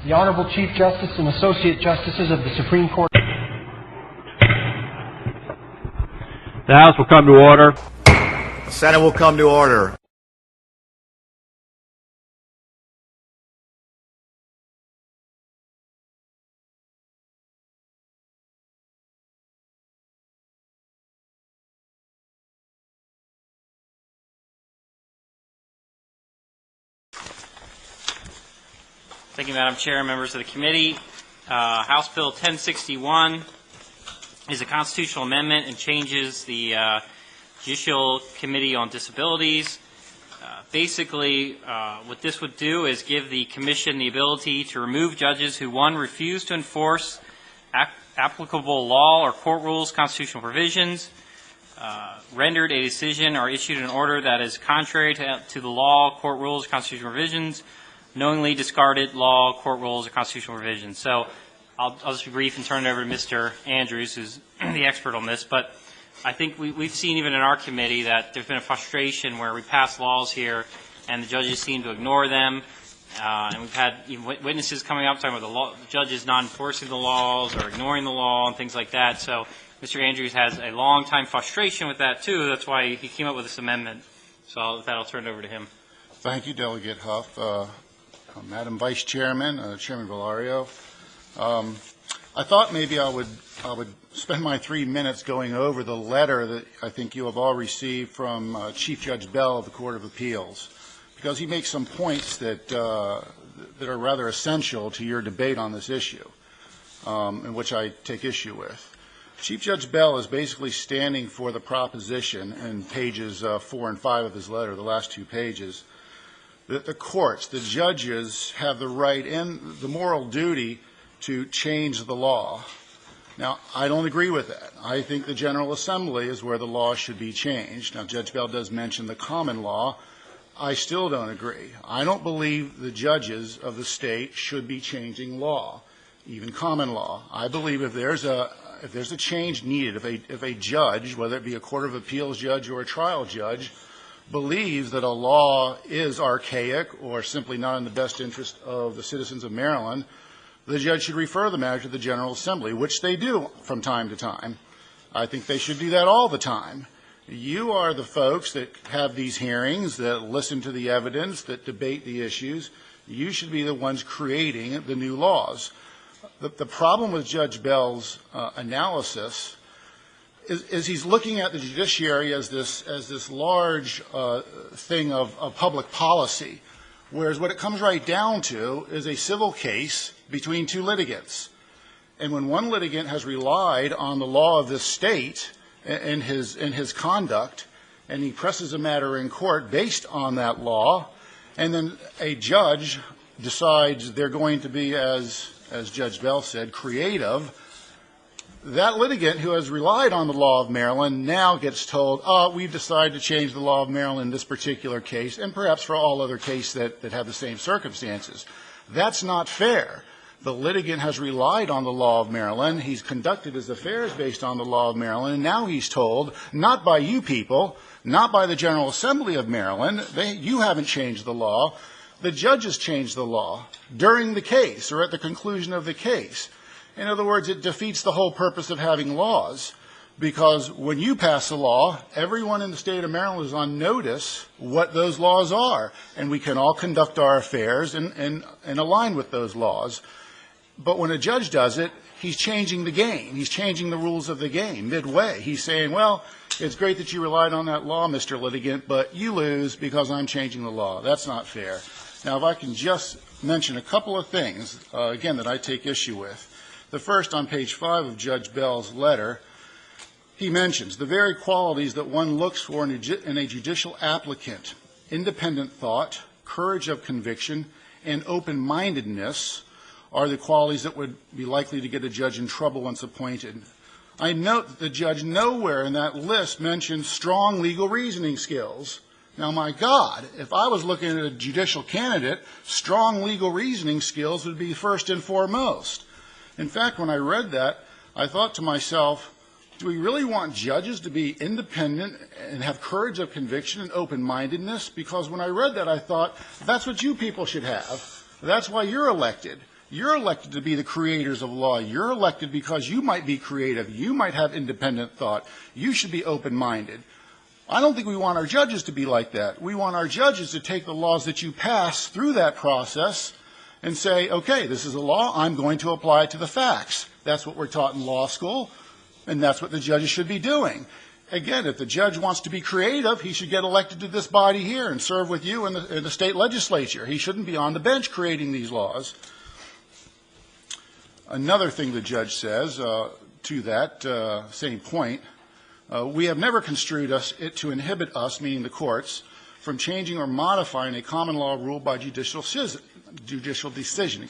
The Honorable Chief Justice and Associate Justices of the Supreme Court. The House will come to order. The Senate will come to order. Thank you, Madam Chair and members of the committee. House Bill 1061 is a constitutional amendment and changes the Judicial Committee on Disabilities. Basically, what this would do is give the Commission the ability to remove judges who, one, refuse to enforce applicable law or court rules, constitutional provisions, rendered a decision or issued an order that is contrary to the law, court rules, constitutional provisions, knowingly discarded law, court rules, or constitutional provisions. So I'll just be brief and turn it over to Mr. Andrews, who's the expert on this. But I think we've seen even in our committee that there's been a frustration where we pass laws here and the judges seem to ignore them. And we've had even witnesses coming up talking about the judges not enforcing the laws or ignoring the law and things like that. So Mr. Andrews has a long time frustration with that, too. That's why he came up with this amendment. So with that, I'll turn it over to him. Thank you, Delegate Huff. Madam Vice Chairman, Chairman Valario, I thought maybe I would spend my 3 minutes going over the letter that I think you have all received from Chief Judge Bell of the Court of Appeals, because he makes some points that are rather essential to your debate on this issue, and which I take issue with. Chief Judge Bell is basically standing for the proposition in pages 4 and 5 of his letter, the last 2 pages, that the courts, the judges, have the right and the moral duty to change the law. Now, I don't agree with that. I think the General Assembly is where the law should be changed. Now, Judge Bell does mention the common law. I still don't agree. I don't believe the judges of the state should be changing law, even common law. I believe if there's a change needed, if a judge, whether it be a Court of Appeals judge or a trial judge, believes that a law is archaic or simply not in the best interest of the citizens of Maryland, the judge should refer the matter to the General Assembly, which they do from time to time. I think they should do that all the time. You are the folks that have these hearings, that listen to the evidence, that debate the issues. You should be the ones creating the new laws. The problem with Judge Bell's analysis is he's looking at the judiciary as this large thing of public policy, whereas what it comes right down to is a civil case between 2 litigants. And when one litigant has relied on the law of this state in his conduct, and he presses a matter in court based on that law, and then a judge decides they're going to be, as Judge Bell said, creative, that litigant who has relied on the law of Maryland now gets told, we've decided to change the law of Maryland in this particular case, and perhaps for all other cases that have the same circumstances. That's not fair. The litigant has relied on the law of Maryland. He's conducted his affairs based on the law of Maryland, and now he's told, not by you people, not by the General Assembly of Maryland, you haven't changed the law. The judges changed the law during the case or at the conclusion of the case. In other words, it defeats the whole purpose of having laws, because when you pass a law, everyone in the state of Maryland is on notice what those laws are, and we can all conduct our affairs and align with those laws. But when a judge does it, he's changing the game. He's changing the rules of the game midway. He's saying, well, it's great that you relied on that law, Mr. Litigant, but you lose because I'm changing the law. That's not fair. Now, if I can just mention a couple of things, again, that I take issue with. The first, on page 5 of Judge Bell's letter, he mentions the very qualities that one looks for in a judicial applicant: independent thought, courage of conviction, and open-mindedness are the qualities that would be likely to get a judge in trouble once appointed. I note that the judge nowhere in that list mentions strong legal reasoning skills. Now, my God, if I was looking at a judicial candidate, strong legal reasoning skills would be first and foremost. In fact, when I read that, I thought to myself, do we really want judges to be independent and have courage of conviction and open-mindedness? Because when I read that, I thought, that's what you people should have. That's why you're elected. You're elected to be the creators of law. You're elected because you might be creative. You might have independent thought. You should be open-minded. I don't think we want our judges to be like that. We want our judges to take the laws that you pass through that process and say, okay, this is a law, I'm going to apply it to the facts. That's what we're taught in law school, and that's what the judges should be doing. Again, if the judge wants to be creative, he should get elected to this body here and serve with you in the state legislature. He shouldn't be on the bench creating these laws. Another thing the judge says to that same point, we have never construed it to inhibit us, meaning the courts, from changing or modifying a common law rule by judicial decision,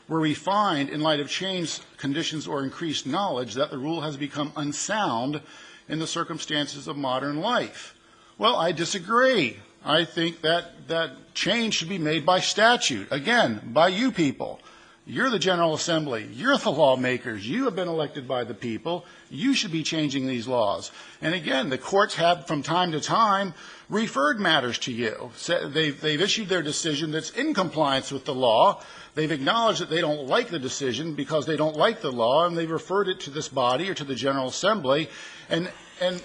where we find, in light of changed conditions or increased knowledge, that the rule has become unsound in the circumstances of modern life. Well, I disagree. I think that change should be made by statute. Again, by you people. You're the General Assembly. You're the lawmakers. You have been elected by the people. You should be changing these laws. And again, the courts have, from time to time, referred matters to you. They've issued their decision that's in compliance with the law. They've acknowledged that they don't like the decision because they don't like the law, and they've referred it to this body or to the General Assembly and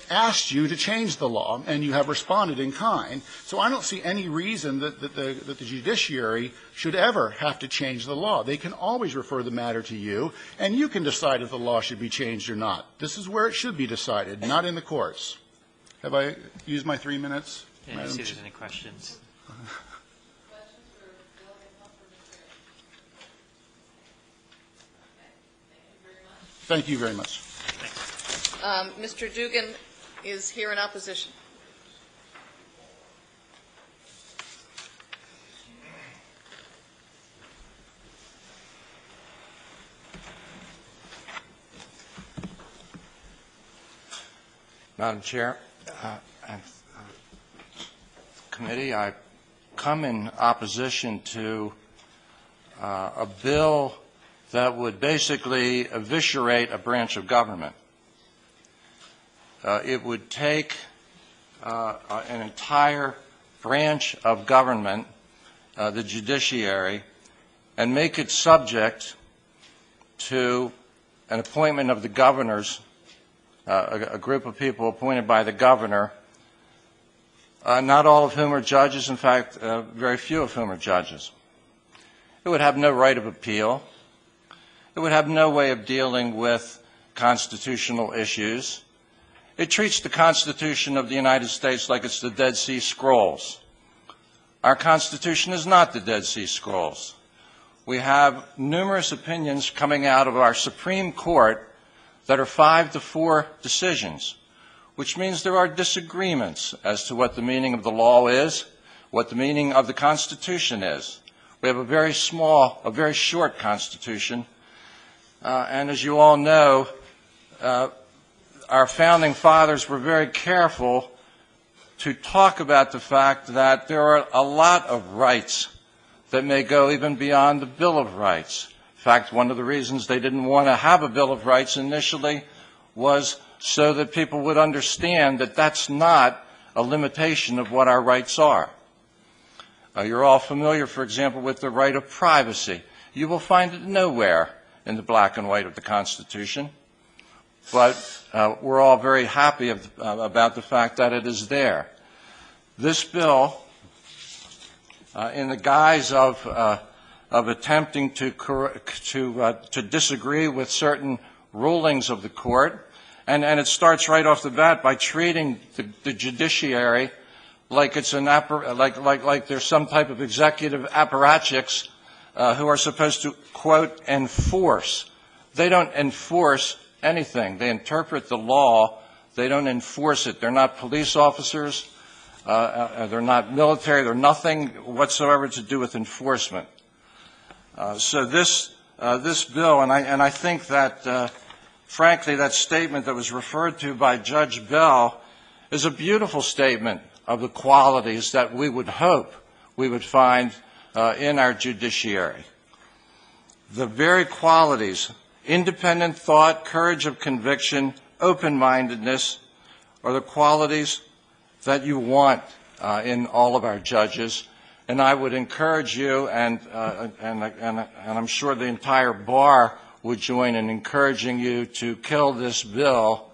asked you to change the law, and you have responded in kind. So I don't see any reason that the judiciary should ever have to change the law. They can always refer the matter to you, and you can decide if the law should be changed or not. This is where it should be decided, not in the courts. Have I used my 3 minutes? And see if there's any questions. Thank you very much. Mr. Dugan is here in opposition. Madam Chair, committee, I come in opposition to a bill that would basically eviscerate a branch of government. It would take an entire branch of government, the judiciary, and make it subject to an appointment of the governors, a group of people appointed by the governor, not all of whom are judges, in fact, very few of whom are judges. It would have no right of appeal. It would have no way of dealing with constitutional issues. It treats the Constitution of the United States like it's the Dead Sea Scrolls. Our Constitution is not the Dead Sea Scrolls. We have numerous opinions coming out of our Supreme Court that are 5-4 decisions, which means there are disagreements as to what the meaning of the law is, what the meaning of the Constitution is. We have a very short Constitution, and as you all know, our founding fathers were very careful to talk about the fact that there are a lot of rights that may go even beyond the Bill of Rights. In fact, one of the reasons they didn't want to have a Bill of Rights initially was so that people would understand that that's not a limitation of what our rights are. You're all familiar, for example, with the right of privacy. You will find it nowhere in the black and white of the Constitution, but we're all very happy about the fact that it is there. This bill, in the guise of attempting to disagree with certain rulings of the court, and it starts right off the bat by treating the judiciary like it's like there's some type of executive apparatchiks who are supposed to, quote, enforce. They don't enforce anything. They interpret the law. They don't enforce it. They're not police officers. They're not military. They're nothing whatsoever to do with enforcement. So this bill, and I think that, frankly, that statement that was referred to by Judge Bell is a beautiful statement of the qualities that we would hope we would find in our judiciary. The very qualities, independent thought, courage of conviction, open-mindedness, are the qualities that you want in all of our judges, And I would encourage you, and I'm sure the entire bar would join in encouraging you to kill this bill,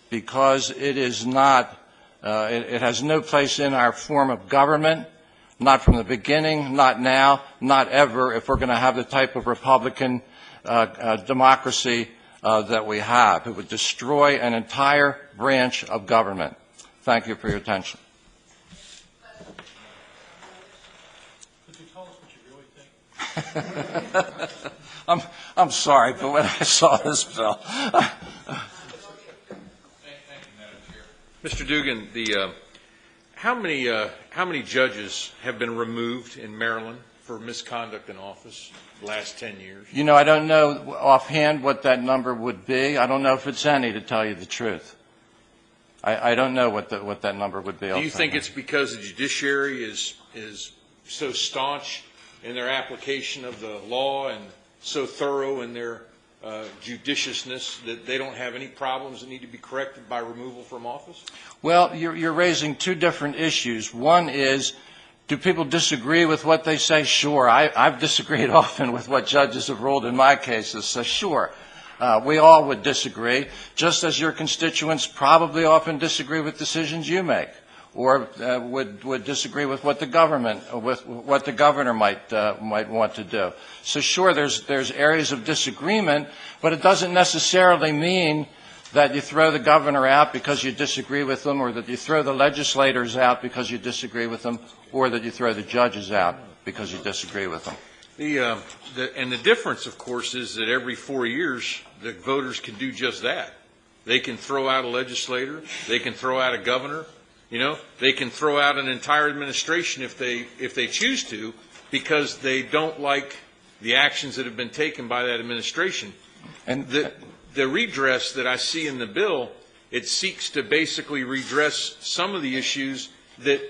because it is not, it has no place in our form of government, not from the beginning, not now, not ever, if we're going to have the type of Republican democracy that we have. It would destroy an entire branch of government. Thank you for your attention. I'm sorry, but when I saw this bill. Mr. Dugan, how many judges have been removed in Maryland for misconduct in office the last 10 years? You know, I don't know offhand what that number would be. I don't know if it's any, to tell you the truth. I don't know what that number would be. Do you think it's because the judiciary is so staunch in their application of the law and so thorough in their judiciousness that they don't have any problems that need to be corrected by removal from office? Well, you're raising two different issues. One is, do people disagree with what they say? Sure. I've disagreed often with what judges have ruled in my cases, so sure. We all would disagree, just as your constituents probably often disagree with decisions you make, or would disagree with what the government, or with what the governor might want to do. So sure, there's areas of disagreement, but it doesn't necessarily mean that you throw the governor out because you disagree with them, or that you throw the legislators out because you disagree with them, or that you throw the judges out because you disagree with them. And the difference, of course, is that every 4 years, the voters can do just that. They can throw out a legislator. They can throw out a governor. You know, they can throw out an entire administration if they choose to, because they don't like the actions that have been taken by that administration. And the redress that I see in the bill, it seeks to basically redress some of the issues that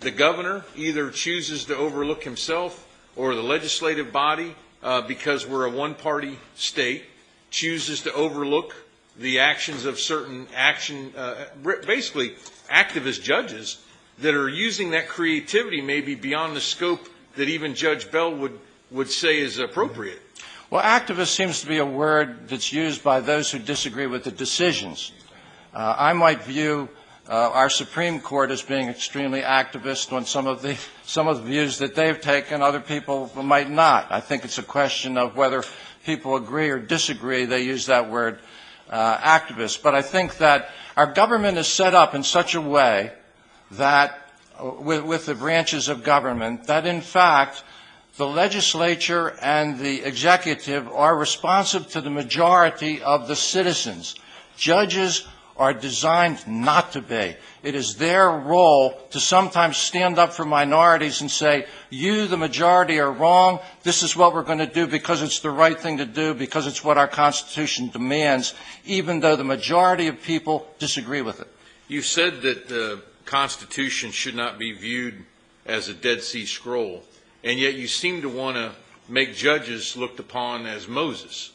the governor either chooses to overlook himself, or the legislative body, because we're a one-party state, chooses to overlook the actions of certain basically activist judges that are using that creativity maybe beyond the scope that even Judge Bell would say is appropriate. Well, activist seems to be a word that's used by those who disagree with the decisions. I might view our Supreme Court as being extremely activist on some of the views that they've taken. Other people might not. I think it's a question of whether people agree or disagree. They use that word activist. But I think that our government is set up in such a way that, with the branches of government, that in fact the legislature and the executive are responsive to the majority of the citizens. Judges are designed not to be. It is their role to sometimes stand up for minorities and say, you, the majority, are wrong. This is what we're going to do because it's the right thing to do, because it's what our Constitution demands, even though the majority of people disagree with it. You said that the Constitution should not be viewed as a Dead Sea Scroll, and yet you seem to want to make judges looked upon as Moses.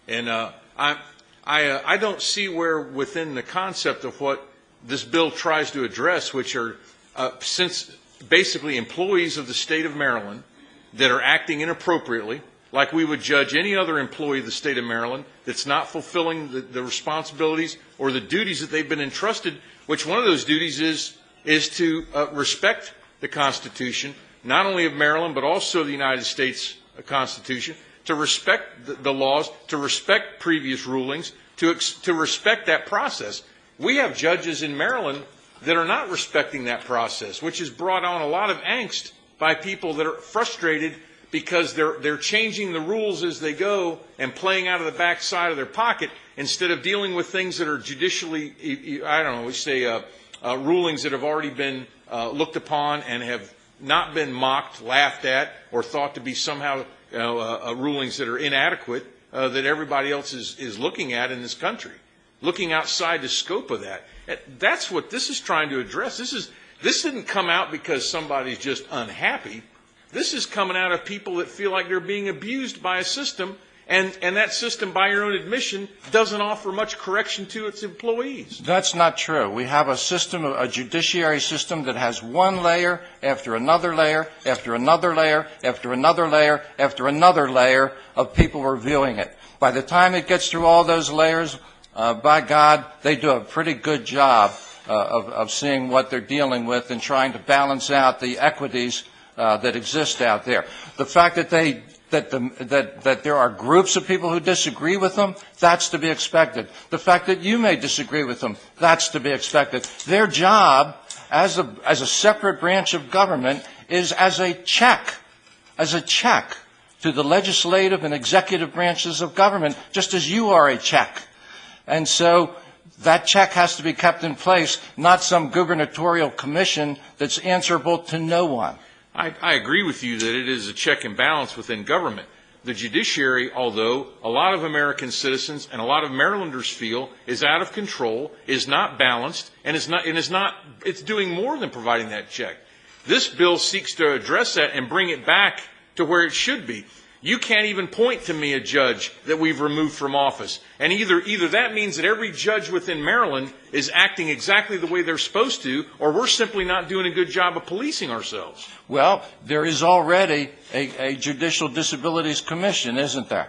And I don't see where within the concept of what this bill tries to address, which are since basically employees of the state of Maryland that are acting inappropriately, like we would judge any other employee of the state of Maryland that's not fulfilling the responsibilities or the duties that they've been entrusted, which one of those duties is to respect the Constitution, not only of Maryland, but also the United States Constitution, to respect the laws, to respect previous rulings, to respect that process. We have judges in Maryland that are not respecting that process, which has brought on a lot of angst by people that are frustrated because they're changing the rules as they go and playing out of the backside of their pocket instead of dealing with things that are judicially, rulings that have already been looked upon and have not been mocked, laughed at, or thought to be somehow rulings that are inadequate that everybody else is looking at in this country, looking outside the scope of that. That's what this is trying to address. This didn't come out because somebody's just unhappy. This is coming out of people that feel like they're being abused by a system, and that system, by your own admission, doesn't offer much correction to its employees. That's not true. We have a system, a judiciary system that has one layer after another layer, after another layer, after another layer, after another layer of people reviewing it. By the time it gets through all those layers, by God, they do a pretty good job of seeing what they're dealing with and trying to balance out the equities that exist out there. The fact that that there are groups of people who disagree with them, that's to be expected. The fact that you may disagree with them, that's to be expected. Their job as a separate branch of government is as a check to the legislative and executive branches of government, just as you are a check. And so that check has to be kept in place, not some gubernatorial commission that's answerable to no one. I agree with you that it is a check and balance within government. The judiciary, although a lot of American citizens and a lot of Marylanders feel is out of control, is not balanced, and it's doing more than providing that check. This bill seeks to address that and bring it back to where it should be. You can't even point to me a judge that we've removed from office. And either that means that every judge within Maryland is acting exactly the way they're supposed to, or we're simply not doing a good job of policing ourselves. Well, there is already a Judicial Disabilities Commission, isn't there?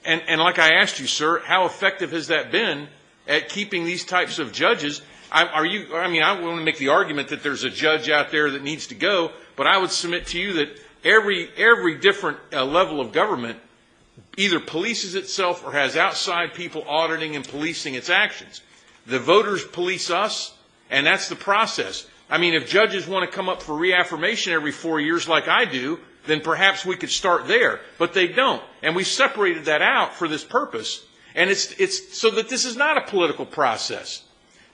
And like I asked you, sir, how effective has that been at keeping these types of judges? I want to make the argument that there's a judge out there that needs to go, but I would submit to you that every different level of government either polices itself or has outside people auditing and policing its actions. The voters police us, and that's the process. I mean, if judges want to come up for reaffirmation every 4 years like I do, then perhaps we could start there. But they don't. And we separated that out for this purpose. And it's so that this is not a political process.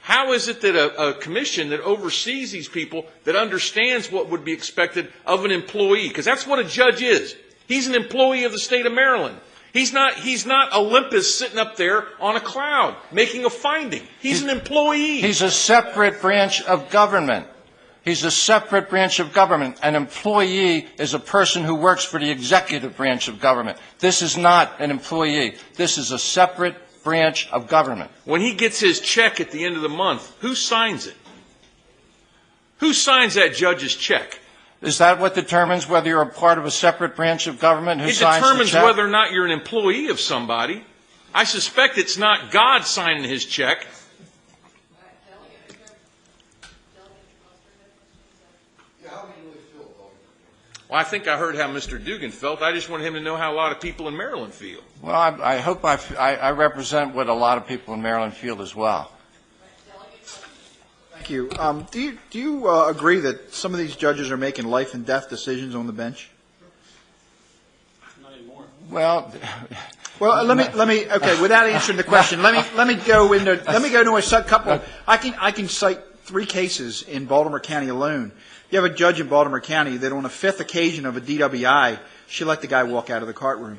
How is it that a commission that oversees these people, that understands what would be expected of an employee, because that's what a judge is. He's an employee of the state of Maryland. He's not Olympus sitting up there on a cloud making a finding. He's an employee. He's a separate branch of government. He's a separate branch of government. An employee is a person who works for the executive branch of government. This is not an employee. This is a separate branch of government. When he gets his check at the end of the month, who signs it? Who signs that judge's check? Is that what determines whether you're a part of a separate branch of government? Who signs the check? It determines whether or not you're an employee of somebody. I suspect it's not God signing his check. Well, I think I heard how Mr. Dugan felt. I just wanted him to know how a lot of people in Maryland feel. Well, I hope I represent what a lot of people in Maryland feel as well. Thank you. Do you agree that some of these judges are making life and death decisions on the bench? Not anymore. Well, let me. Okay, without answering the question, let me go to a couple. I can cite 3 cases in Baltimore County alone. You have a judge in Baltimore County that on the 5th occasion of a DWI, she let the guy walk out of the courtroom,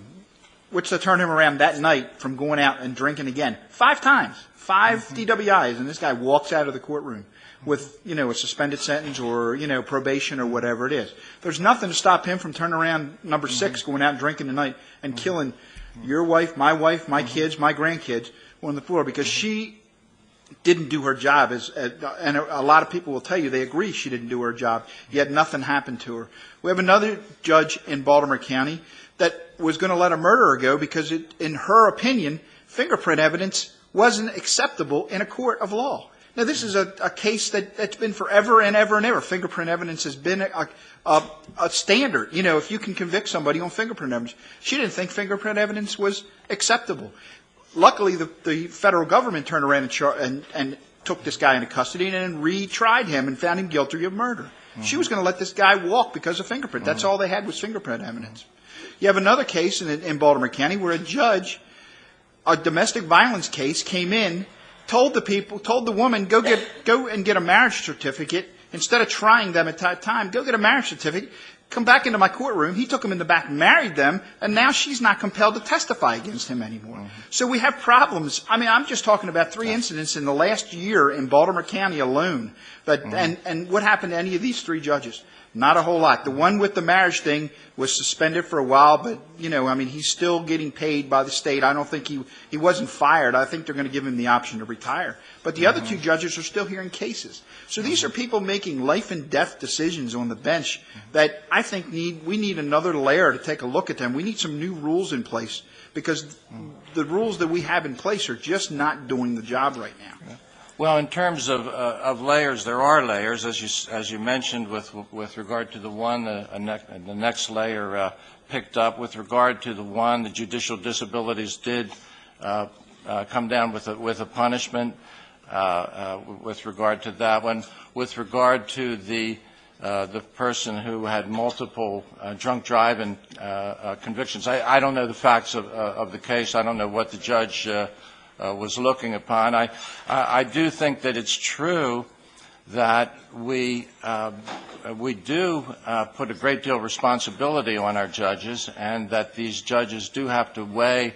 which to turn him around that night from going out and drinking again 5 times, 5 DWIs, and this guy walks out of the courtroom with, a suspended sentence or, probation or whatever it is. There's nothing to stop him from turning around number 6, going out and drinking tonight and killing your wife, my kids, my grandkids on the floor because she didn't do her job, and a lot of people will tell you they agree she didn't do her job, yet nothing happened to her. We have another judge in Baltimore County that was going to let a murderer go because, in her opinion, fingerprint evidence wasn't acceptable in a court of law. Now, this is a case that's been forever and ever and ever. Fingerprint evidence has been a standard. If you can convict somebody on fingerprint evidence. She didn't think fingerprint evidence was acceptable. Luckily, the federal government turned around and took this guy into custody and then retried him and found him guilty of murder. Mm-hmm. She was going to let this guy walk because of fingerprint. That's all they had was fingerprint evidence. You have another case in Baltimore County where a judge, a domestic violence case, came in, told the woman, go and get a marriage certificate. Instead of trying them at that time, go get a marriage certificate. Come back into my courtroom. He took them in the back, married them, and now she's not compelled to testify against him anymore. Mm-hmm. So we have problems. I'm just talking about 3 incidents in the last year in Baltimore County alone. And what happened to any of these 3 judges? Not a whole lot. The one with the marriage thing was suspended for a while, but, I mean, he's still getting paid by the state. I don't think he wasn't fired. I think they're going to give him the option to retire. But the other two judges are still hearing cases. So these are people making life and death decisions on the bench that I think we need another layer to take a look at them. We need some new rules in place because the rules that we have in place are just not doing the job right now. Well, in terms of layers, there are layers, as you mentioned, with regard to the one, the next layer picked up. With regard to the one, the Judicial Disabilities did come down with a punishment with regard to that one. With regard to the person who had multiple drunk driving convictions, I don't know the facts of the case. I don't know what the judge was looking upon. I do think that it's true that we do put a great deal of responsibility on our judges, and that these judges do have to weigh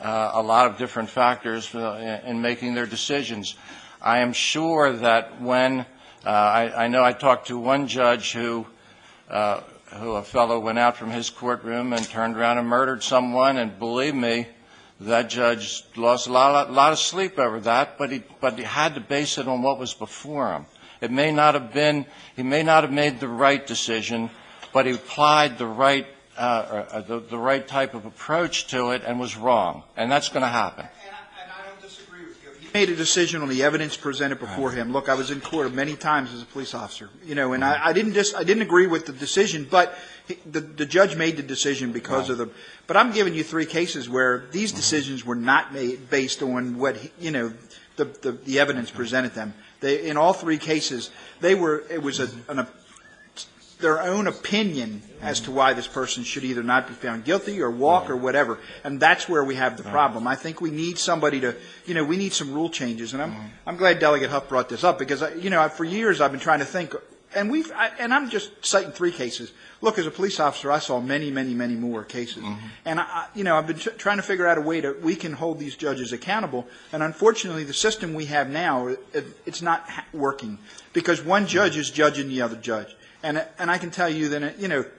a lot of different factors in making their decisions. I am sure that when I know I talked to one judge who a fellow went out from his courtroom and turned around and murdered someone, and believe me, that judge lost a lot of sleep over that, but he had to base it on what was before him. It may not have been, he may not have made the right decision, but he applied the right type of approach to it and was wrong, and that's going to happen. And I don't disagree with you. He made a decision on the evidence presented before him. Look, I was in court many times as a police officer, and I didn't agree with the decision, but the judge made the decision because of the. But I'm giving you three cases where these decisions were not made based on what the evidence presented them. In all three cases, it was their own opinion as to why this person should either not be found guilty or walk or whatever, and that's where we have the problem. I think we need somebody to, we need some rule changes, and I'm glad Delegate Huff brought this up because for years I've been trying to think, and I'm just citing three cases. Look, as a police officer, I saw many, many, many more cases, and I've been trying to figure out a way we can hold these judges accountable, and unfortunately, the system we have now, it's not working because one judge is judging the other judge. And I can tell you that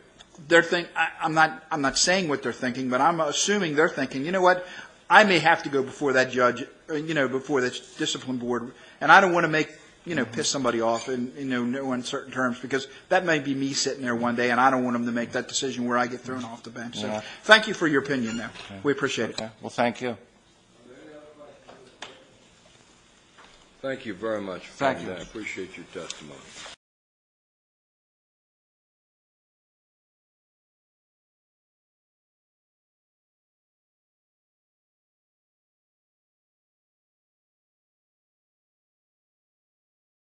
I'm not saying what they're thinking, but I'm assuming they're thinking, you know what, I may have to go before that judge, before that discipline board, and I don't want to make piss somebody off in no uncertain terms because that may be me sitting there one day, and I don't want them to make that decision where I get thrown off the bench. So thank you for your opinion, though. Okay. We appreciate it. Well, thank you. Thank you very much. Thank you. I appreciate your testimony.